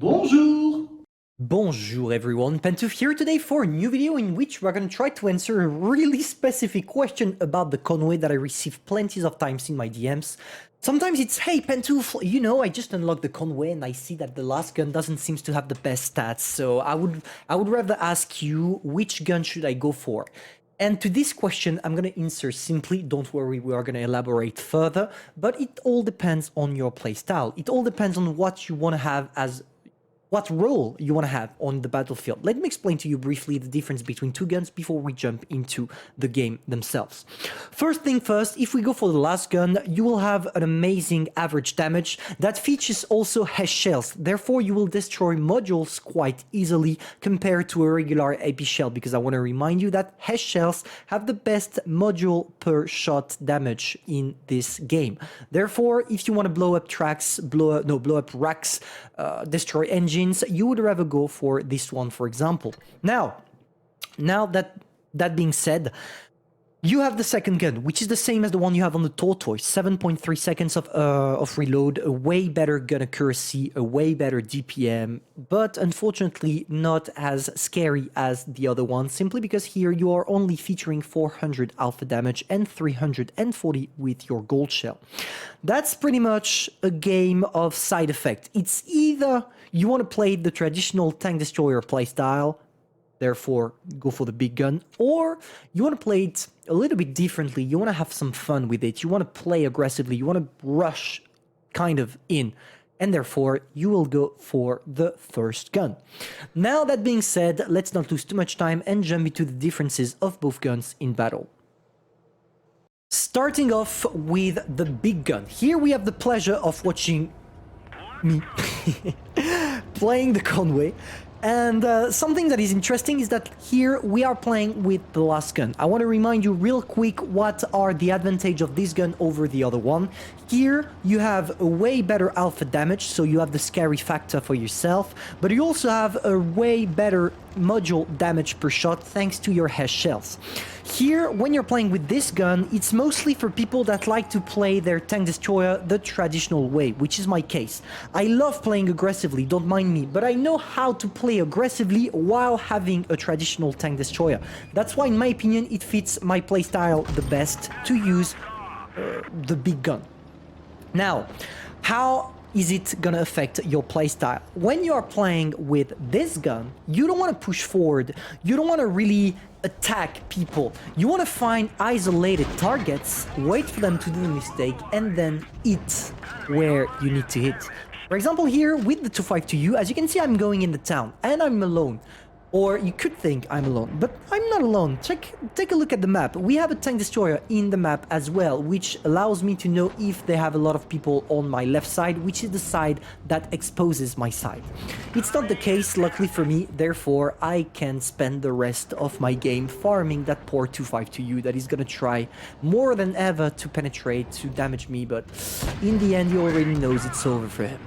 Bonjour! Bonjour everyone, Pantoufleee here today for a new video in which we're gonna try to answer a really specific question about the Conway that I received plenty of times in my DMs. Sometimes it's, hey Pantoufleee, you know, I just unlocked the Conway and I see that the last gun doesn't seem to have the best stats, so I would rather ask you, which gun should I go for? And to this question, I'm gonna answer simply, don't worry, we are gonna elaborate further, but it all depends on your playstyle. It all depends on what you wanna have as what role you want to have on the battlefield. Let me explain to you briefly the difference between two guns before we jump into the game themselves. First thing first, if we go for the last gun, you will have an amazing average damage that features also HESH shells. Therefore, you will destroy modules quite easily compared to a regular AP shell, because I want to remind you that HESH shells have the best module per shot damage in this game. Therefore, if you want to blow up tracks, blow up racks, destroy engines, you would rather go for this one, for example. Now that being said, you have the second gun, which is the same as the one you have on the Tortoise. 7.3 seconds of reload, a way better gun accuracy, a way better DPM, but unfortunately not as scary as the other one, simply because here you are only featuring 400 alpha damage and 340 with your gold shell. That's pretty much a game of side effect. It's either you want to play the traditional tank destroyer playstyle, therefore go for the big gun, or you want to play it a little bit differently. You want to have some fun with it. You want to play aggressively. You want to rush kind of in, and therefore you will go for the first gun. Now that being said, let's not lose too much time and jump into the differences of both guns in battle. Starting off with the big gun. Here we have the pleasure of watching me playing the Conway. And something that is interesting is that here we are playing with the last gun. I want to remind you real quick what are the advantage of this gun over the other one. Here you have a way better alpha damage, so you have the scary factor for yourself, but you also have a way better module damage per shot thanks to your HESH shells. Here, when you're playing with this gun, it's mostly for people that like to play their tank destroyer the traditional way, which is my case. I love playing aggressively, don't mind me, but I know how to play aggressively while having a traditional tank destroyer. That's why, in my opinion, it fits my playstyle the best to use the big gun. Now, how is it gonna affect your playstyle? When you are playing with this gun, you don't want to push forward, you don't want to really attack people, you want to find isolated targets, wait for them to do the mistake, and then hit where you need to hit. For example, here with the 252U, as you can see, I'm going in the town and I'm alone. Or you could think I'm alone, but I'm not alone. Take a look at the map. We have a tank destroyer in the map as well, which allows me to know if they have a lot of people on my left side, which is the side that exposes my side. It's not the case, luckily for me, therefore I can spend the rest of my game farming that poor 252U that is gonna try more than ever to penetrate, to damage me, but in the end he already knows it's over for him.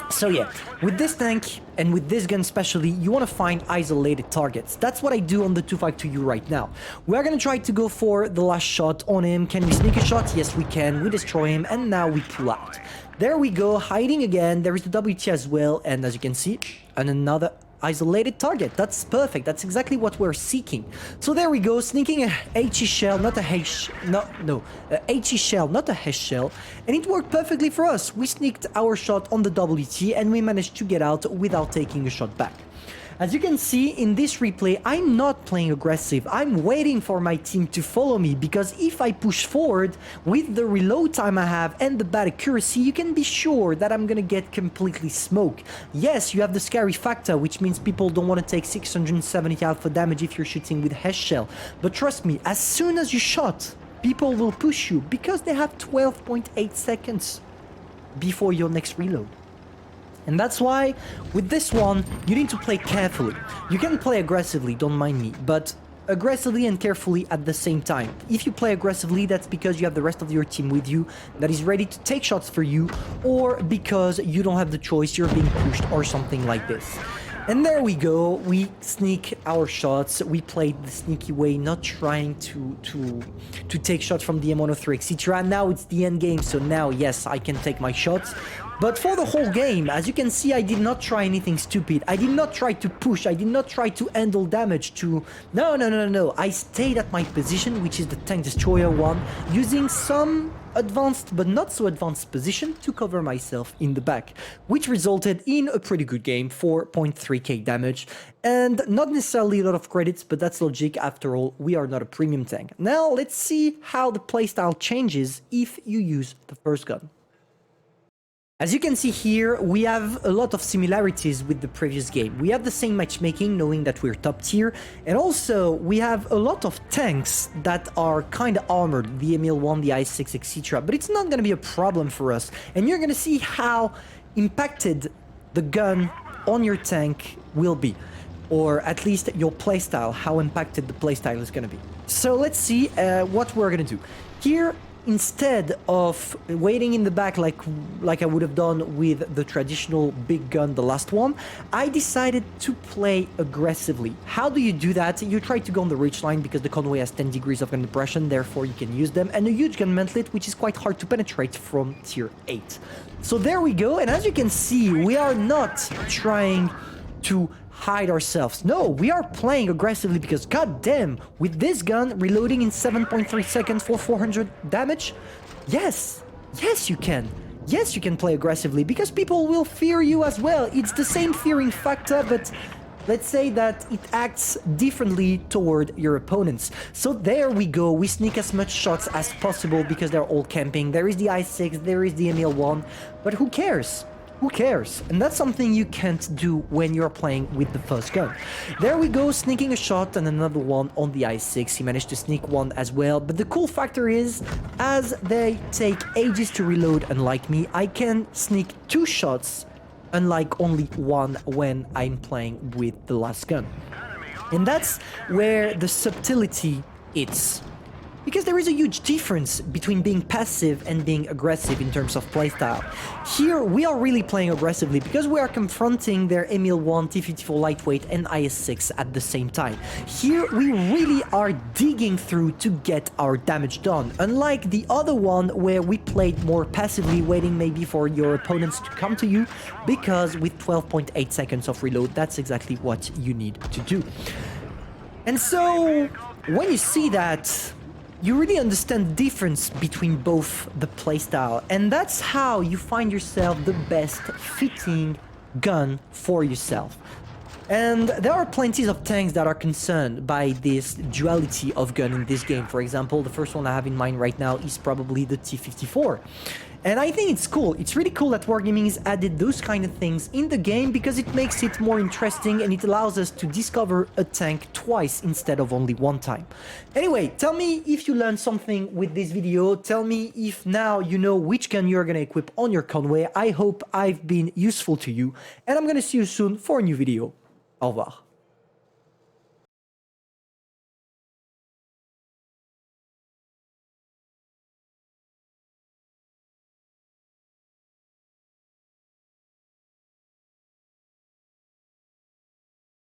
So yeah, with this tank and with this gun especially, you want to find isolated targets. That's what I do on the 252U right now. We're gonna try to go for the last shot on him. Can we sneak a shot? Yes, we can. We destroy him, and now we pull out. There we go, hiding again. There is the WT as well, and as you can see, and another isolated target. That's perfect. That's exactly what we're seeking. So there we go, sneaking a HE shell, not a HE, a HE shell, not a HESH shell, and it worked perfectly for us. We sneaked our shot on the WT and we managed to get out without taking a shot back. As you can see in this replay, I'm not playing aggressive. I'm waiting for my team to follow me, because if I push forward with the reload time I have and the bad accuracy, you can be sure that I'm gonna get completely smoked. Yes, you have the scary factor, which means people don't want to take 670 alpha damage if you're shooting with HESH shell. But trust me, as soon as you shot, people will push you because they have 12.8 seconds before your next reload. And that's why, with this one, you need to play carefully. You can play aggressively, don't mind me, but aggressively and carefully at the same time. If you play aggressively, that's because you have the rest of your team with you that is ready to take shots for you, or because you don't have the choice, you're being pushed or something like this. And there we go, we sneak our shots, we played the sneaky way, not trying to take shots from the M103, etc. Now it's the end game, so now, yes, I can take my shots. But for the whole game, as you can see, I did not try anything stupid. I did not try to push, I did not try to handle damage to... No. I stayed at my position, which is the tank destroyer one, using some advanced but not so advanced position to cover myself in the back, which resulted in a pretty good game, 4.3k damage, and not necessarily a lot of credits, but that's logic. After all, we are not a premium tank. Now let's see how the playstyle changes if you use the first gun. As you can see here, we have a lot of similarities with the previous game. We have the same matchmaking, knowing that we're top tier, and also we have a lot of tanks that are kind of armored, the ML1, the I6, etc. But it's not going to be a problem for us, and you're going to see how impacted the gun on your tank will be, or at least your playstyle, how impacted the playstyle is going to be. So let's see what we're going to do. Here, instead of waiting in the back like I would have done with the traditional big gun, the last one, I decided to play aggressively. How do you do that? You try to go on the reach line because the Conway has 10 degrees of gun depression, therefore you can use them, and a huge gun mantlet, which is quite hard to penetrate from tier 8. So there we go, and as you can see, we are not trying to hide ourselves. No, we are playing aggressively because goddamn, with this gun reloading in 7.3 seconds for 400 damage, yes you can. Yes, you can play aggressively because people will fear you as well. It's the same fearing factor, but let's say that it acts differently toward your opponents. So there we go, we sneak as much shots as possible because they're all camping. There is the I6, there is the ML1, but who cares? Who cares? And that's something you can't do when you're playing with the first gun. There we go, sneaking a shot and another one on the I6. He managed to sneak one as well. But the cool factor is, as they take ages to reload, unlike me, I can sneak 2 shots, unlike only one when I'm playing with the last gun. And that's where the subtlety is. Because there is a huge difference between being passive and being aggressive in terms of playstyle. Here, we are really playing aggressively because we are confronting their ML1, T54 lightweight and IS-6 at the same time. Here, we really are digging through to get our damage done, unlike the other one where we played more passively, waiting maybe for your opponents to come to you, because with 12.8 seconds of reload, that's exactly what you need to do. And so, when you see that, you really understand the difference between both the playstyle, and that's how you find yourself the best fitting gun for yourself. And there are plenty of tanks that are concerned by this duality of gun in this game. For example, the first one I have in mind right now is probably the T54. And I think it's cool. It's really cool that Wargaming has added those kind of things in the game because it makes it more interesting and it allows us to discover a tank twice instead of only one time. Anyway, tell me if you learned something with this video. Tell me if now you know which gun you're going to equip on your Conway. I hope I've been useful to you, and I'm going to see you soon for a new video. Au revoir.